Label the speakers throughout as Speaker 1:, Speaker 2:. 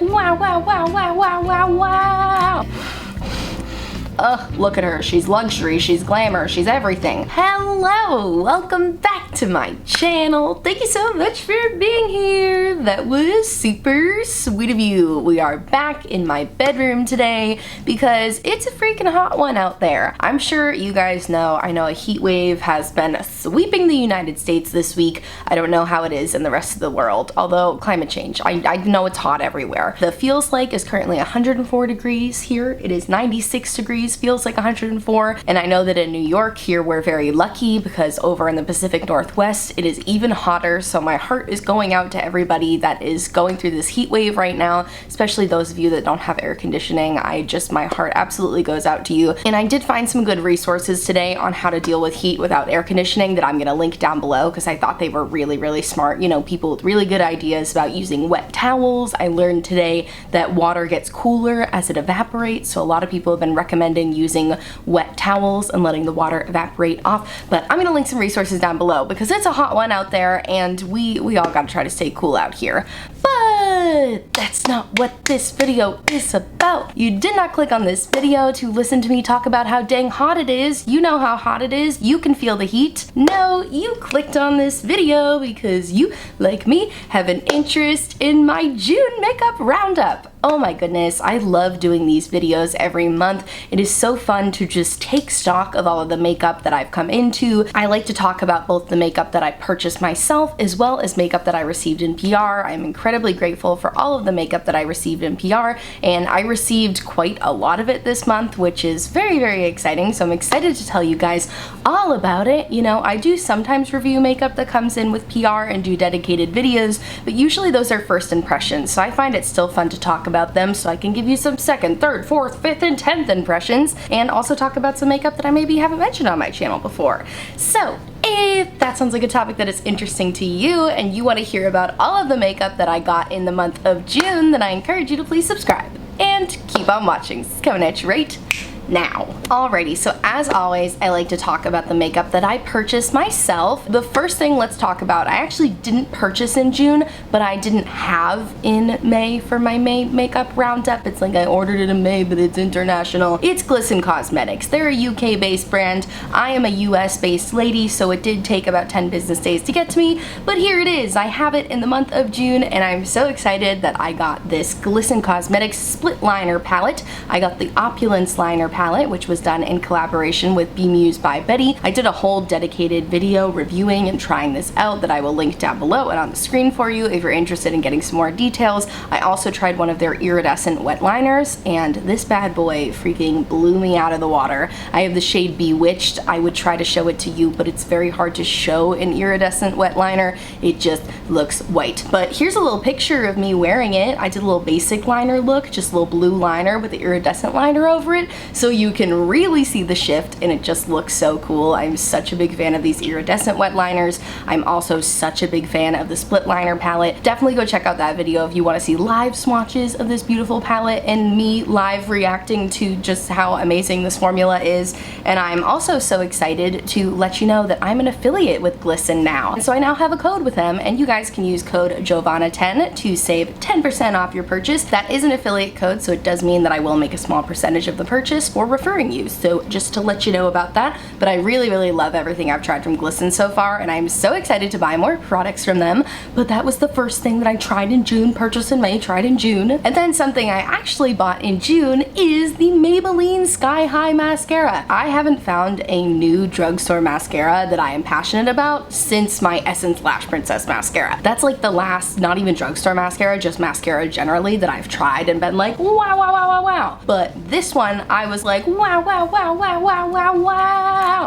Speaker 1: Wow, wow, wow, wow, wow, wow, wow. Ugh, look at her. She's luxury, she's glamour, she's everything. Hello, welcome back to my channel. Thank you so much for being here. That was super sweet of you. We are back in my bedroom today because it's a freaking hot one out there. I'm sure you guys know, I know a heat wave has been sweeping the United States this week. I don't know how it is in the rest of the world, although climate change, I know it's hot everywhere. The feels like is currently 104 degrees here. It is 96 degrees. Feels like 104, and I know that in New York here we're very lucky because over in the Pacific Northwest it is even hotter, so my heart is going out to everybody that is going through this heat wave right now, especially those of you that don't have air conditioning. My heart absolutely goes out to you. And I did find some good resources today on how to deal with heat without air conditioning that I'm gonna link down below because I thought they were really smart. You know, people with really good ideas about using wet towels. I learned today that water gets cooler as it evaporates, so a lot of people have been recommending using wet towels and letting the water evaporate off. But I'm gonna link some resources down below because it's a hot one out there and we all gotta try to stay cool out here. But that's not what this video is about. You did not click on this video to listen to me talk about how dang hot it is. You know how hot it is. You can feel the heat. No, you clicked on this video because you, like me, have an interest in my June makeup roundup. Oh my goodness, I love doing these videos every month. It is so fun to just take stock of all of the makeup that I've come into. I like to talk about both the makeup that I purchased myself as well as makeup that I received in PR. I'm incredibly grateful for all of the makeup that I received in PR, and I received quite a lot of it this month, which is very exciting, so I'm excited to tell you guys all about it. You know, I do sometimes review makeup that comes in with PR and do dedicated videos, but usually those are first impressions, so I find it still fun to talk about them so I can give you some second, third, fourth, fifth, and 10th impressions, and also talk about some makeup that I maybe haven't mentioned on my channel before. So if that sounds like a topic that is interesting to you and you want to hear about all of the makeup that I got in the month of June, then I encourage you to please subscribe and keep on watching. It's coming at you right now. Alrighty, so as always, I like to talk about the makeup that I purchased myself. The first thing let's talk about, I actually didn't purchase in June, but I didn't have in May for my May makeup roundup. It's like I ordered it in May, but it's international. It's Glsen Cosmetics. They're a UK-based brand. I am a US-based lady, so it did take about 10 business days to get to me, but here it is. I have it in the month of June, and I'm so excited that I got this Glsen Cosmetics split liner palette. I got the Opulence liner palette, which was done in collaboration with Bemused by Betty. I did a whole dedicated video reviewing and trying this out that I will link down below and on the screen for you if you're interested in getting some more details. I also tried one of their iridescent wet liners, and this bad boy freaking blew me out of the water. I have the shade Bewitched. I would try to show it to you, but it's very hard to show an iridescent wet liner. It just looks white. But here's a little picture of me wearing it. I did a little basic liner look, just a little blue liner with the iridescent liner over it, so you can really see the shift, and it just looks so cool. I'm such a big fan of these iridescent wet liners. I'm also such a big fan of the split liner palette. Definitely go check out that video if you want to see live swatches of this beautiful palette and me live reacting to just how amazing this formula is. And I'm also so excited to let you know that I'm an affiliate with Glsen now. And so I now have a code with them, and you guys can use code Giovanna10 to save 10% off your purchase. That is an affiliate code, so it does mean that I will make a small percentage of the purchase for referring you, so just to let you know about that. But I really love everything I've tried from Glsen so far, and I'm so excited to buy more products from them. But that was the first thing that I tried in June, purchased in May, tried in June. And then something I actually bought in June is the Maybelline Sky High Mascara. I haven't found a new drugstore mascara that I am passionate about since my Essence Lash Princess mascara. That's like the last, not even drugstore mascara, just mascara generally, that I've tried and been like, wow. But this one, I was like, wow,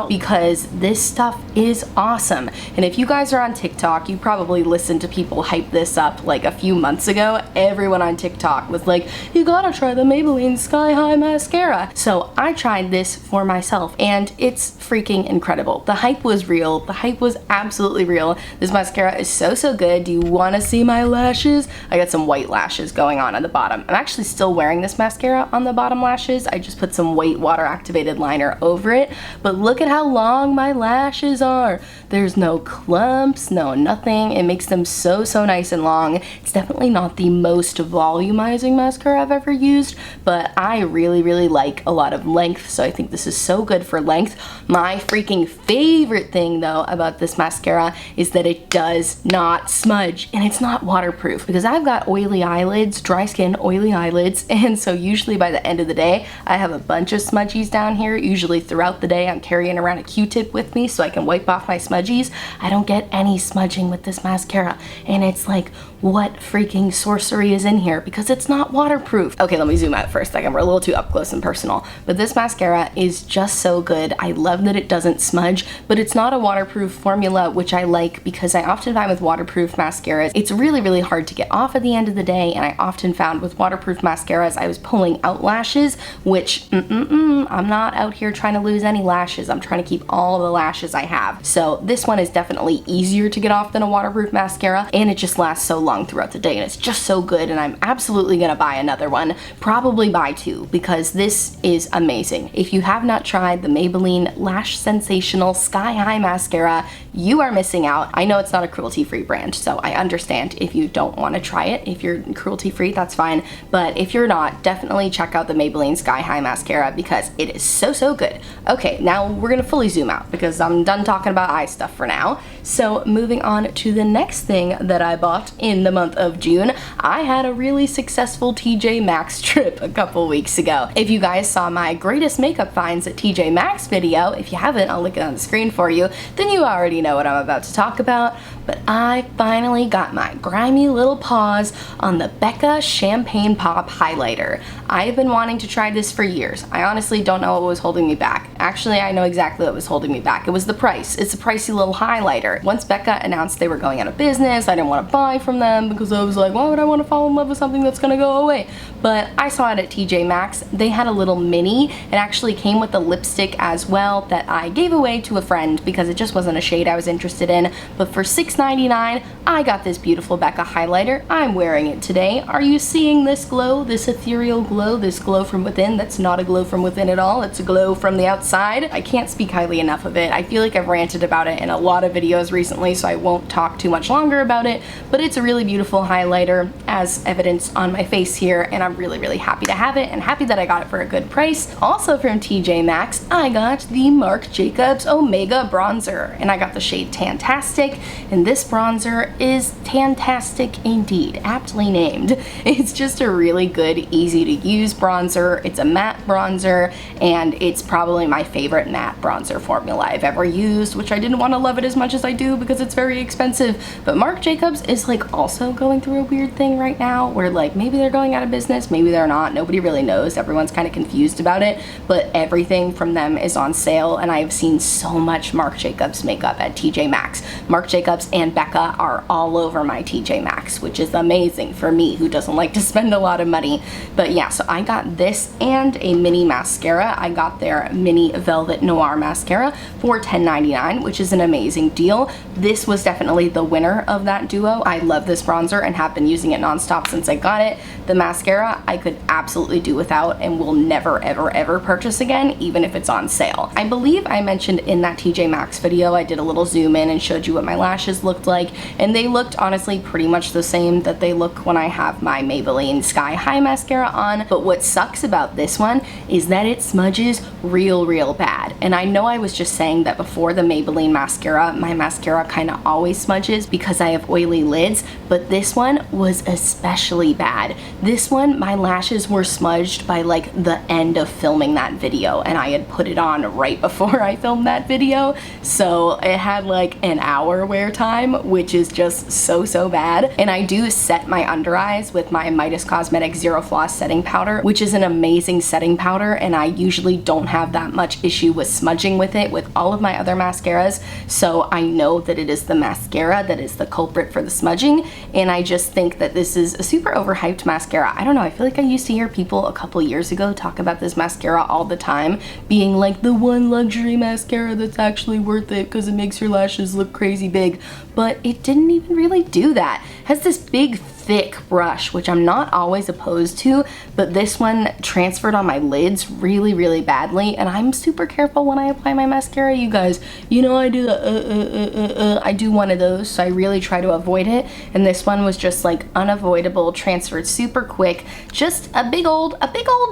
Speaker 1: because this stuff is awesome. And if you guys are on TikTok, you probably listened to people hype this up like a few months ago. Everyone on TikTok was like, you gotta try the Maybelline Sky High Mascara. So I tried this for myself, and it's freaking incredible. The hype was real. The hype was absolutely real. This mascara is so good. Do you want to see my lashes? I got some white lashes going on at the bottom. I'm actually still wearing this mascara on the bottom lashes. I just put some some white water activated liner over it. But look at how long my lashes are. There's no clumps, no nothing. It makes them so nice and long. It's definitely not the most volumizing mascara I've ever used, but I really like a lot of length, so I think this is so good for length. My freaking favorite thing though about this mascara is that it does not smudge, and it's not waterproof, because I've got oily eyelids, dry skin, oily eyelids, and so usually by the end of the day I have a bunch of smudgies down here. Usually throughout the day I'm carrying around a Q-tip with me so I can wipe off my smudgies. I don't get any smudging with this mascara, and it's like, what freaking sorcery is in here, because it's not waterproof. Okay, let me zoom out for a second. We're a little too up close and personal, but this mascara is just so good. I love that it doesn't smudge, but it's not a waterproof formula, which I like, because I often find with waterproof mascaras, it's really hard to get off at the end of the day, and I often found with waterproof mascaras, I was pulling out lashes, which, I'm not out here trying to lose any lashes. I'm trying to keep all of the lashes I have. So this one is definitely easier to get off than a waterproof mascara, and it just lasts so long throughout the day, and it's just so good, and I'm absolutely gonna buy another one, probably buy two, because this is amazing. If you have not tried the Maybelline Lash Sensational Sky High Mascara, you are missing out. I know it's not a cruelty-free brand, so I understand if you don't want to try it. If you're cruelty-free, that's fine, but if you're not, definitely check out the Maybelline Sky High Mascara, because it is so good. Okay, now we're gonna fully zoom out, because I'm done talking about eye stuff for now. So moving on to the next thing that I bought in the month of June, I had a really successful TJ Maxx trip a couple weeks ago. If you guys saw my greatest makeup finds at TJ Maxx video, if you haven't, I'll link it on the screen for you, then you already know what I'm about to talk about. But I finally got my grimy little paws on the Becca Champagne Pop Highlighter. I've been wanting to try this for years. I honestly don't know what was holding me back. Actually, I know exactly what was holding me back. It was the price. It's a pricey little highlighter. Once Becca announced they were going out of business, I didn't want to buy from them, because I was like, why would I want to fall in love with something that's gonna go away? But I saw it at TJ Maxx. They had a little mini. It actually came with a lipstick as well that I gave away to a friend because it just wasn't a shade I was interested in. But for $6.99, I got this beautiful Becca highlighter. I'm wearing it today. Are you seeing this glow, this ethereal glow, this glow from within? That's not a glow from within at all. It's a glow from the outside. I can't speak highly enough of it. I feel like I've ranted about it in a lot of videos recently, so I won't talk too much longer about it, but it's a really beautiful highlighter, as evidenced on my face here, and I'm really happy to have it, and happy that I got it for a good price. Also from TJ Maxx, I got the Marc Jacobs Omega Bronzer, and I got the shade Tantastic, and this bronzer is Tantastic indeed, aptly named. It's just a really good, easy to use bronzer. It's a matte bronzer, and it's probably my favorite matte bronzer formula I've ever used, which I didn't want to love it as much as I do because it's very expensive. But Marc Jacobs is like also going through a weird thing right now where like maybe they're going out of business, maybe they're not. Nobody really knows. Everyone's kind of confused about it, but everything from them is on sale, and I've seen so much Marc Jacobs makeup at TJ Maxx. Marc Jacobs and Becca are all over my TJ Maxx, which is amazing for me who doesn't like to spend a lot of money. But yeah, so I got this and a mini mascara. I got their mini Velvet Noir mascara for $10.99, which is an amazing deal. This was definitely the winner of that duo. I love this bronzer and have been using it nonstop since I got it. The mascara I could absolutely do without and will never ever purchase again, even if it's on sale. I believe I mentioned in that TJ Maxx video, I did a little zoom in and showed you what my lashes looked like, and they looked honestly pretty much the same that they look when I have my Maybelline Sky High mascara on. But what sucks about this one is that it smudges real bad. And I know I was just saying that before the Maybelline mascara, my mascara kind of always smudges because I have oily lids, but this one was especially bad. This one, my lashes were smudged by like the end of filming that video, and I had put it on right before I filmed that video, so it had like an hour wear time, which is just so bad. And I do set my under eyes with my Odins Cosmetics Zero Floss setting powder, which is an amazing setting powder, and I usually don't have that much issue with smudging with it with all of my other mascaras, so I know that it is the mascara that is the culprit for the smudging. And I just think that this is a super overhyped mascara. I don't know, I feel like I used to hear people a couple years ago talk about this mascara all the time, being like the one luxury mascara that's actually worth it because it makes your lashes look crazy big, but it didn't even really do that. It has this big thick brush, which I'm not always opposed to, but this one transferred on my lids really, really badly, and I'm super careful when I apply my mascara, you guys. You know I do the I do one of those, so I really try to avoid it, and this one was just like unavoidable, transferred super quick, just a big old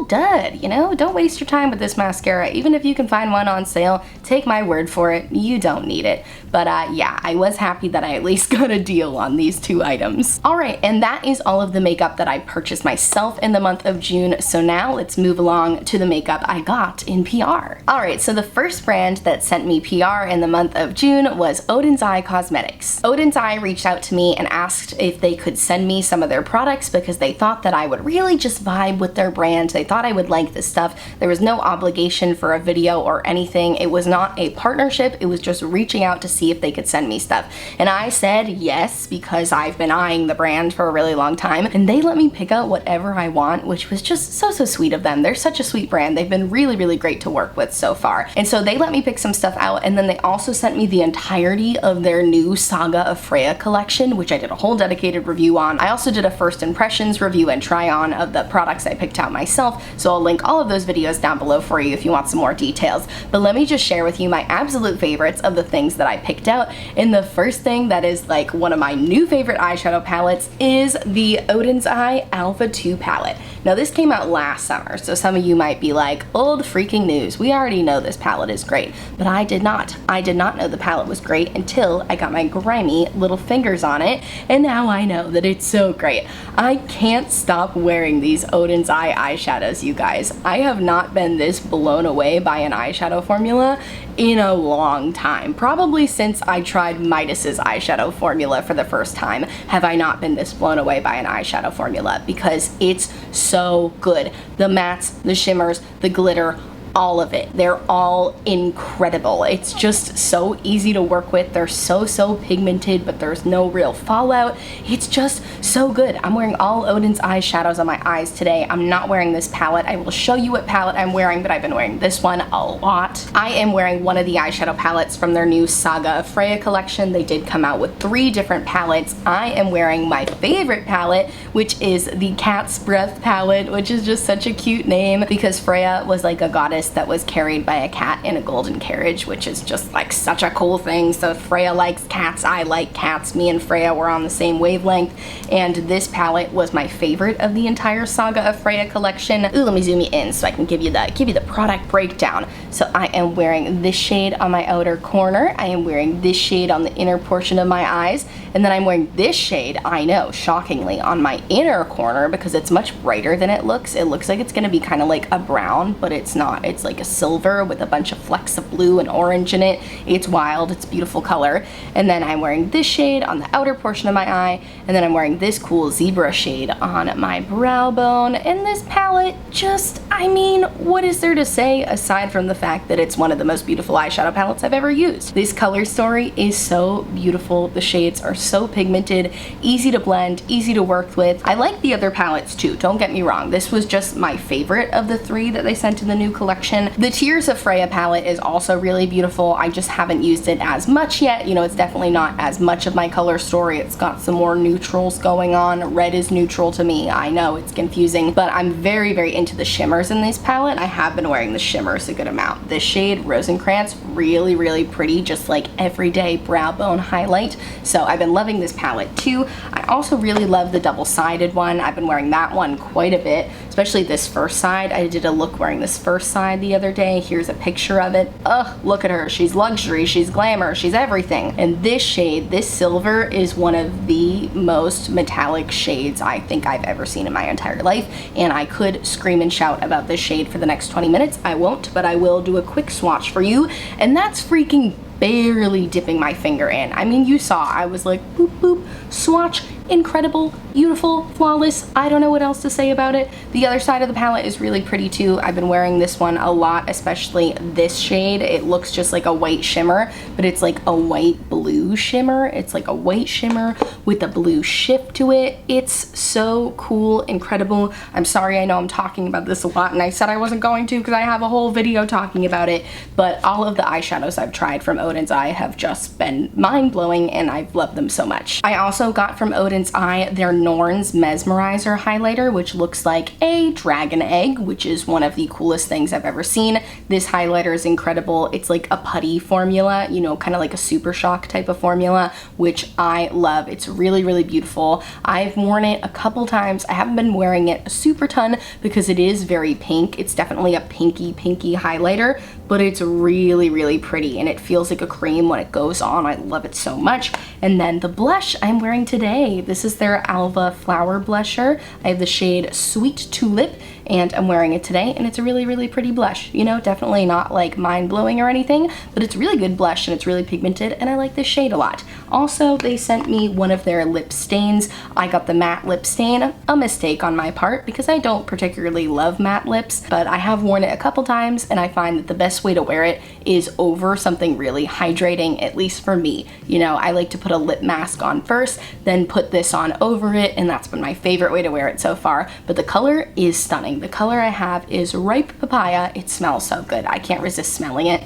Speaker 1: dud, you know? Don't waste your time with this mascara. Even if you can find one on sale, take my word for it, you don't need it. But yeah, I was happy that I at least got a deal on these two items. Alright, and that is all of the makeup that I purchased myself in the month of June, so now let's move along to the makeup I got in PR. Alright, so the first brand that sent me PR in the month of June was Odins Eye Cosmetics. Odins Eye reached out to me and asked if they could send me some of their products because they thought that I would really just vibe with their brand. They thought I would like this stuff. There was no obligation for a video or anything. It was not a partnership. It was just reaching out to see if they could send me stuff. And I said yes because I've been eyeing the brand for a really long time, and they let me pick out whatever I want, which was just so sweet of them. They're such a sweet brand. They've been really great to work with so far. And so they let me pick some stuff out, and then they also sent me the entirety of their new Saga of Freya collection, which I did a whole dedicated review on. I also did a first impressions review and try on of the products I picked out myself, so I'll link all of those videos down below for you if you want some more details. But let me just share with you my absolute favorites of the things that I picked out. And the first thing that is like one of my new favorite eyeshadow palettes is the Odins Eye Alva 2 palette. Now this came out last summer, so some of you might be like, old freaking news, we already know this palette is great. But I did not. I did not know the palette was great until I got my grimy little fingers on it, and now I know that it's so great. I can't stop wearing these Odins Eye eyeshadows, you guys. I have not been this blown away by an eyeshadow formula in a long time. Probably since I tried Midas's eyeshadow formula for the first time have I not been this blown away by an eyeshadow formula, because it's so good. The mattes, the shimmers, the glitter, all of it. They're all incredible. It's just so easy to work with. They're so pigmented, but there's no real fallout. It's just so good. I'm wearing all Odin's eyeshadows on my eyes today. I'm not wearing this palette. I will show you what palette I'm wearing, but I've been wearing this one a lot. I am wearing one of the eyeshadow palettes from their new Saga of Freya collection. They did come out with 3 different palettes. I am wearing my favorite palette, which is the Cat's Breath palette, which is just such a cute name because Freya was like a goddess that was carried by a cat in a golden carriage, which is just like such a cool thing. So Freya likes cats, I like cats. Me and Freya were on the same wavelength, and this palette was my favorite of the entire Saga of Freya collection. Ooh, let me zoom you in so I can give you the product breakdown. So I am wearing this shade on my outer corner, I am wearing this shade on the inner portion of my eyes, and then I'm wearing this shade, I know, shockingly, on my inner corner because it's much brighter than it looks. It looks like it's gonna be kind of like a brown, but it's not. It's like a silver with a bunch of flecks of blue and orange in it. It's wild, it's a beautiful color. And then I'm wearing this shade on the outer portion of my eye, and then I'm wearing this cool zebra shade on my brow bone. And this palette just, I mean, what is there to say aside from the fact that it's one of the most beautiful eyeshadow palettes I've ever used. This color story is so beautiful. The shades are so pigmented, easy to blend, easy to work with. I like the other palettes too, don't get me wrong. This was just my favorite of the 3 that they sent in the new collection. The Tears of Freya palette is also really beautiful. I just haven't used it as much yet. You know, it's definitely not as much of my color story. It's got some more neutrals going on. Red is neutral to me. I know it's confusing, but I'm very into the shimmers in this palette. I have been wearing the shimmers a good amount. This shade, Rosencrantz, really pretty, just like everyday brow bone highlight. So I've been loving this palette too. I also really love the double-sided one. I've been wearing that one quite a bit, especially this first side. I did a look wearing this first side the other day. Here's a picture of it. Ugh, look at her. She's luxury, she's glamour, she's everything. And this shade, this silver, is one of the most metallic shades I think I've ever seen in my entire life, and I could scream and shout about this shade for the next 20 minutes. I won't, but I will do a quick swatch for you, and that's freaking barely dipping my finger in. I mean, you saw, I was like, boop, boop, swatch, incredible, beautiful, flawless. I don't know what else to say about it. The other side of the palette is really pretty too. I've been wearing this one a lot, especially this shade. It looks just like a white shimmer, but it's like a white blue shimmer. It's like a white shimmer with a blue shift to it. It's so cool, incredible. I'm sorry, I know I'm talking about this a lot, and I said I wasn't going to because I have a whole video talking about it, but all of the eyeshadows I've tried from Odin's Eye have just been mind-blowing, and I've loved them so much. I also got from Odin's Odins Eye their Norns Mesmerizer highlighter, which looks like a dragon egg, which is one of the coolest things I've ever seen. This highlighter is incredible. It's like a putty formula, you know, kind of like a Super Shock type of formula, which I love. It's really, really beautiful. I've worn it a couple times. I haven't been wearing it a super ton because it is very pink. It's definitely a pinky highlighter, but it's really, really pretty and it feels like a cream when it goes on. I love it so much. And then the blush I'm wearing today, this is their Alva Flower Blusher. I have the shade Sweet Tulip and I'm wearing it today, and it's a really, really pretty blush. You know, definitely not like mind-blowing or anything, but it's really good blush and it's really pigmented, and I like this shade a lot. Also, they sent me one of their lip stains. I got the matte lip stain, a mistake on my part because I don't particularly love matte lips, but I have worn it a couple times and I find that the best way to wear it is over something really hydrating, at least for me. You know, I like to put a lip mask on first, then put this on over it, and that's been my favorite way to wear it so far. But the color is stunning. The color I have is Ripe Papaya. It smells so good. I can't resist smelling it.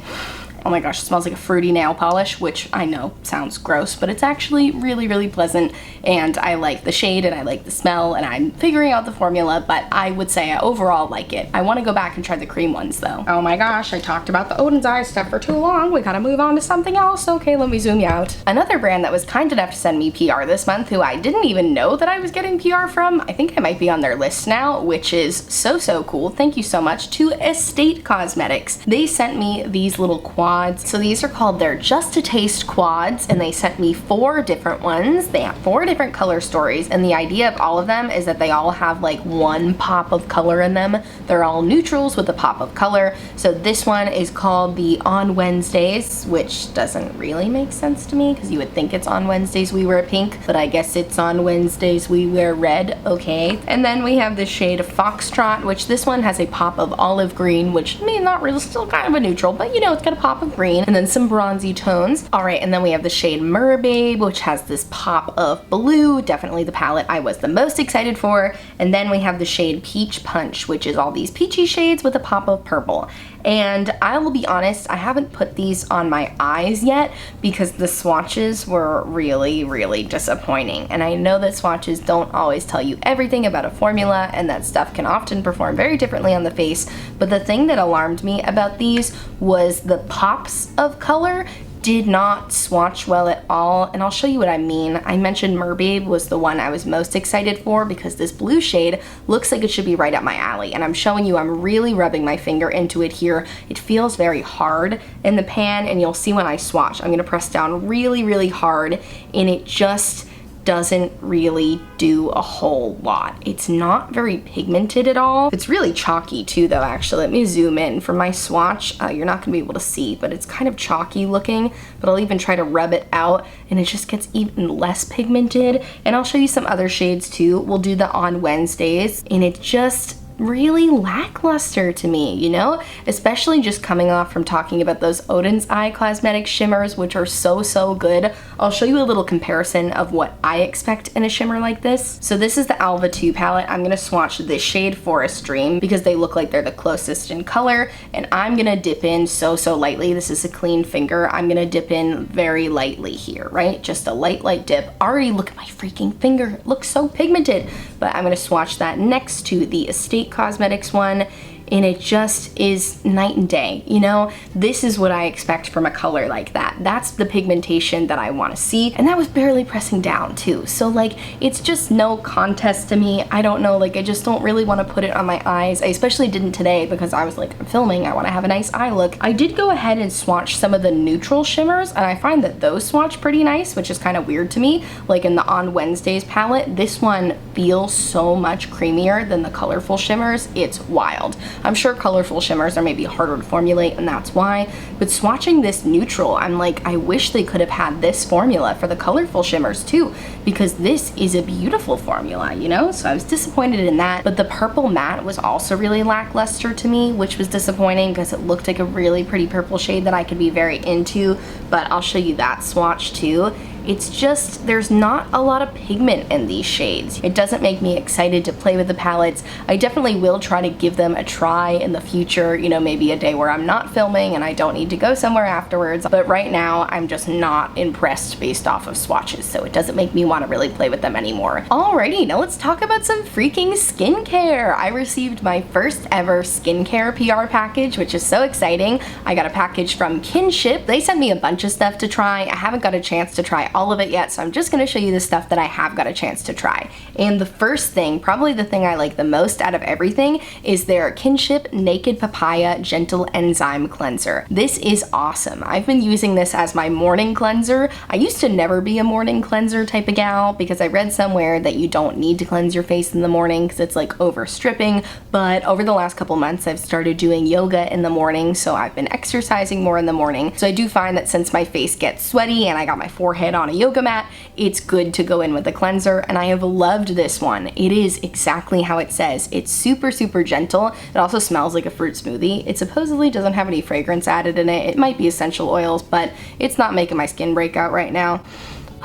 Speaker 1: Oh my gosh, it smells like a fruity nail polish, which I know sounds gross, but it's actually really, really pleasant, and I like the shade and I like the smell, and I'm figuring out the formula, but I would say I overall like it. I want to go back and try the cream ones though. Oh my gosh, I talked about the Odins Eye stuff for too long. We gotta move on to something else. Okay, let me zoom you out. Another brand that was kind enough to send me PR this month, who I didn't even know that I was getting PR from. I think I might be on their list now, which is so cool. Thank you so much to Estate Cosmetics. They sent me these little quads. So these are called their Just to Taste quads, and they sent me 4 different ones. They have 4 different color stories, and the idea of all of them is that they all have like one pop of color in them. They're all neutrals with a pop of color. So this one is called the On Wednesdays, which doesn't really make sense to me because you would think it's on Wednesdays we wear pink, but I guess it's on Wednesdays we wear red. Okay. And then we have the shade Foxtrot, which this one has a pop of olive green, which I mean, not really, still kind of a neutral, but you know, it's got a pop of green, and then some bronzy tones. All right, and then we have the shade Merbabe, which has this pop of blue, definitely the palette I was the most excited for. And then we have the shade Peach Punch, which is all these peachy shades with a pop of purple. And I will be honest, I haven't put these on my eyes yet because the swatches were really, really disappointing. And I know that swatches don't always tell you everything about a formula, and that stuff can often perform very differently on the face. But the thing that alarmed me about these was the pops of color did not swatch well at all, and I'll show you what I mean. I mentioned Merbabe was the one I was most excited for because this blue shade looks like it should be right up my alley, and I'm showing you I'm really rubbing my finger into it here. It feels very hard in the pan, and you'll see when I swatch. I'm gonna press down really, really hard, and it just doesn't really do a whole lot. It's not very pigmented at all. It's really chalky too though, actually. Let me zoom in. For my swatch, you're not gonna be able to see, but it's kind of chalky looking, but I'll even try to rub it out and it just gets even less pigmented. And I'll show you some other shades too. We'll do the On Wednesdays, and it just really lackluster to me, you know? Especially just coming off from talking about those Odins Eye cosmetic shimmers, which are so good. I'll show you a little comparison of what I expect in a shimmer like this. So this is the Alva 2 palette. I'm gonna swatch this shade Forest Dream because they look like they're the closest in color, and I'm gonna dip in so lightly. This is a clean finger. I'm gonna dip in very lightly here, right? Just a light dip. Already look at my freaking finger. It looks so pigmented. But I'm gonna swatch that next to the Estate Cosmetics one, and it just is night and day, you know? This is what I expect from a color like that. That's the pigmentation that I want to see, and that was barely pressing down too. So like, it's just no contest to me. I don't know, like I just don't really want to put it on my eyes. I especially didn't today because I was like, I'm filming, I want to have a nice eye look. I did go ahead and swatch some of the neutral shimmers, and I find that those swatch pretty nice, which is kind of weird to me. Like in the On Wednesdays palette, this one feels so much creamier than the colorful shimmers. It's wild. I'm sure colorful shimmers are maybe harder to formulate, and that's why, but swatching this neutral, I'm like, I wish they could have had this formula for the colorful shimmers too, because this is a beautiful formula, you know? So I was disappointed in that. But the purple matte was also really lackluster to me, which was disappointing because it looked like a really pretty purple shade that I could be very into, but I'll show you that swatch too. It's just, there's not a lot of pigment in these shades. It doesn't make me excited to play with the palettes. I definitely will try to give them a try in the future, you know, maybe a day where I'm not filming and I don't need to go somewhere afterwards, but right now I'm just not impressed based off of swatches, so it doesn't make me want to really play with them anymore. Alrighty, now let's talk about some freaking skincare. I received my first ever skincare PR package, which is so exciting. I got a package from Kinship. They sent me a bunch of stuff to try. I haven't got a chance to try all of it yet, so I'm just going to show you the stuff that I have got a chance to try. And the first thing, probably the thing I like the most out of everything, is their Kinship Naked Papaya Gentle Enzyme Cleanser. This is awesome. I've been using this as my morning cleanser. I used to never be a morning cleanser type of gal because I read somewhere that you don't need to cleanse your face in the morning because it's like over stripping, but over the last couple months I've started doing yoga in the morning, so I've been exercising more in the morning. So I do find that since my face gets sweaty and I got my forehead on a yoga mat, it's good to go in with a cleanser, and I have loved this one. It is exactly how it says. It's super, super gentle. It also smells like a fruit smoothie. It supposedly doesn't have any fragrance added in it. It might be essential oils, but it's not making my skin break out right now.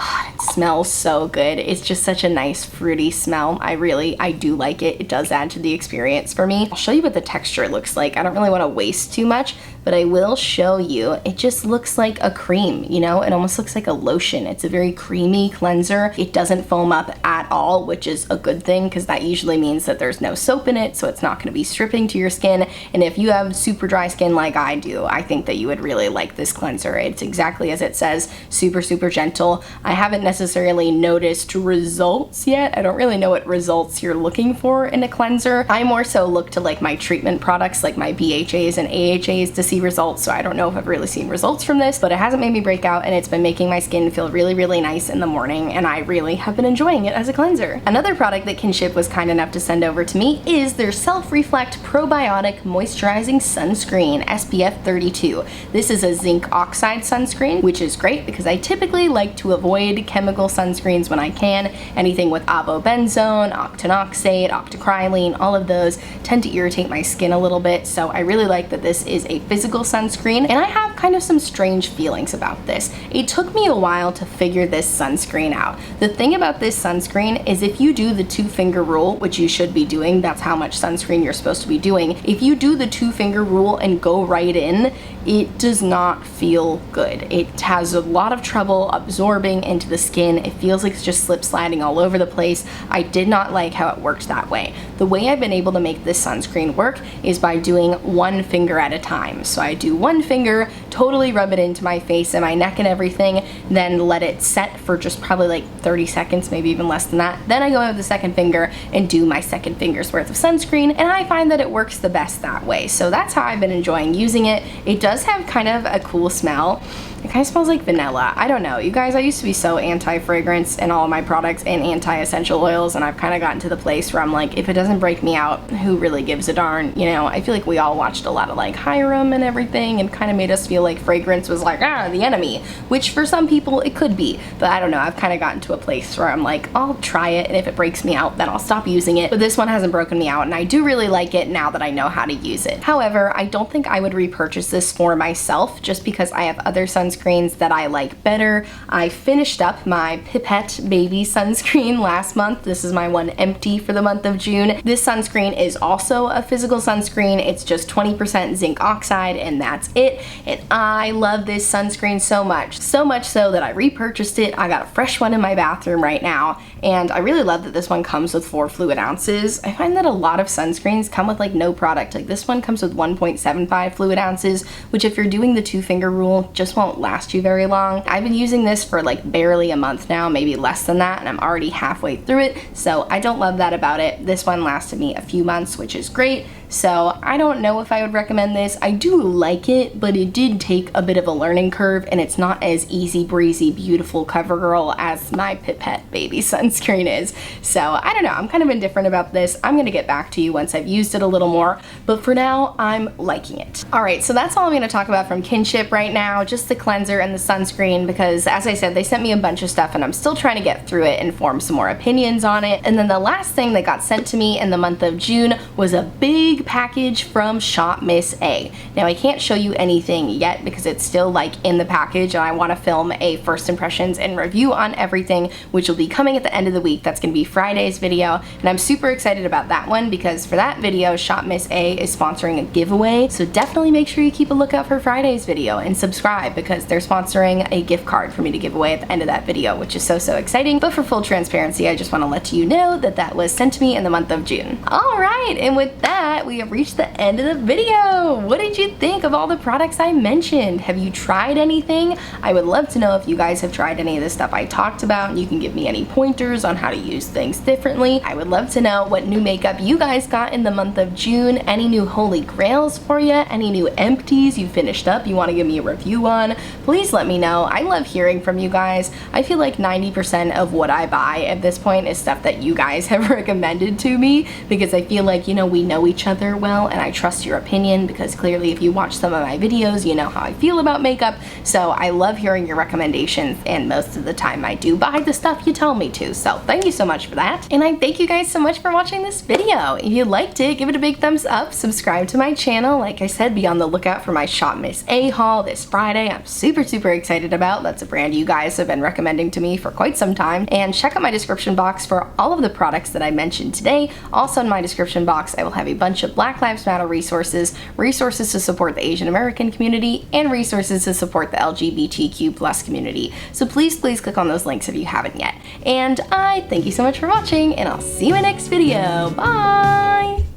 Speaker 1: It smells so good. It's just such a nice fruity smell. I do like it. It does add to the experience for me. I'll show you what the texture looks like. I don't really want to waste too much, but I will show you. It just looks like a cream, you know? It almost looks like a lotion. It's a very creamy cleanser. It doesn't foam up at all, which is a good thing because that usually means that there's no soap in it, so it's not going to be stripping to your skin. And if you have super dry skin like I do, I think that you would really like this cleanser. It's exactly as it says, super, super gentle. I haven't necessarily noticed results yet. I don't really know what results you're looking for in a cleanser. I more so look to like my treatment products, like my BHAs and AHAs, to see results, so I don't know if I've really seen results from this, but it hasn't made me break out, and it's been making my skin feel really, really nice in the morning, and I really have been enjoying it as a cleanser. Another product that Kinship was kind enough to send over to me is their Self-Reflect Probiotic Moisturizing Sunscreen, SPF 32. This is a zinc oxide sunscreen, which is great because I typically like to avoid chemical sunscreens when I can. Anything with avobenzone, octinoxate, octocrylene, all of those tend to irritate my skin a little bit, so I really like that this is a physical sunscreen, and I have kind of some strange feelings about this. It took me a while to figure this sunscreen out. The thing about this sunscreen is if you do the 2-finger rule, which you should be doing, that's how much sunscreen you're supposed to be doing. If you do the 2-finger rule and go right in, it does not feel good. It has a lot of trouble absorbing into the skin. It feels like it's just slip sliding all over the place. I did not like how it worked that way. The way I've been able to make this sunscreen work is by doing 1 finger at a time. So I do 1 finger, totally rub it into my face and my neck and everything, then let it set for just probably like 30 seconds, maybe even less than that. Then I go in with the 2nd finger and do my 2nd finger's worth of sunscreen, and I find that it works the best that way. So that's how I've been enjoying using it. It does have kind of a cool smell. It kind of smells like vanilla. I don't know. You guys, I used to be so anti-fragrance in all of my products and anti-essential oils, and I've kind of gotten to the place where I'm like, if it doesn't break me out, who really gives a darn? You know, I feel like we all watched a lot of like Hiram and everything and kind of made us feel like fragrance was like, the enemy, which for some people it could be, but I don't know. I've kind of gotten to a place where I'm like, I'll try it, and if it breaks me out, then I'll stop using it. But this one hasn't broken me out, and I do really like it now that I know how to use it. However, I don't think I would repurchase this for myself just because I have other sunscreens that I like better. I finished up my Pipette Baby sunscreen last month. This is my one empty for the month of June. This sunscreen is also a physical sunscreen. It's just 20% zinc oxide, and that's it. And I love this sunscreen so much. So much so that I repurchased it. I got a fresh one in my bathroom right now, and I really love that this one comes with 4 fluid ounces. I find that a lot of sunscreens come with like no product. Like this one comes with 1.75 fluid ounces, which if you're doing the 2-finger rule, just won't last you very long. I've been using this for like barely a month now, maybe less than that, and I'm already halfway through it, so I don't love that about it. This one lasted me a few months, which is great. So I don't know if I would recommend this. I do like it, but it did take a bit of a learning curve, and it's not as easy breezy, beautiful CoverGirl as my Pipette Baby sunscreen is. So I don't know, I'm kind of indifferent about this. I'm gonna get back to you once I've used it a little more, but for now, I'm liking it. All right, so that's all I'm gonna talk about from Kinship right now, just the cleanser and the sunscreen because, as I said, they sent me a bunch of stuff and I'm still trying to get through it and form some more opinions on it. And then the last thing that got sent to me in the month of June was a big package from Shop Miss A. Now, I can't show you anything yet because it's still like in the package and I want to film a first impressions and review on everything, which will be coming at the end of the week. That's going to be Friday's video, and I'm super excited about that one because for that video, Shop Miss A is sponsoring a giveaway, so definitely make sure you keep a lookout for Friday's video and subscribe because they're sponsoring a gift card for me to give away at the end of that video, which is so exciting. But for full transparency, I just want to let you know that that was sent to me in the month of June. Alright, and with that, we have reached the end of the video. What did you think of all the products I mentioned? Have you tried anything? I would love to know if you guys have tried any of the stuff I talked about, and you can give me any pointers on how to use things differently. I would love to know what new makeup you guys got in the month of June, any new holy grails for you, any new empties you finished up you want to give me a review on. Please let me know. I love hearing from you guys. I feel like 90% of what I buy at this point is stuff that you guys have recommended to me because I feel like, you know, we know each other well and I trust your opinion because clearly if you watch some of my videos, you know how I feel about makeup. So I love hearing your recommendations, and most of the time I do buy the stuff you tell me to. So thank you so much for that. And I thank you guys so much for watching this video. If you liked it, give it a big thumbs up, subscribe to my channel. Like I said, be on the lookout for my Shop Miss A haul this Friday. I'm super excited about. That's a brand you guys have been recommending to me for quite some time. And check out my description box for all of the products that I mentioned today. Also in my description box, I will have a bunch of Black Lives Matter resources, resources to support the Asian American community, and resources to support the LGBTQ+ community. So please click on those links if you haven't yet. And I thank you so much for watching, and I'll see you in my next video. Bye!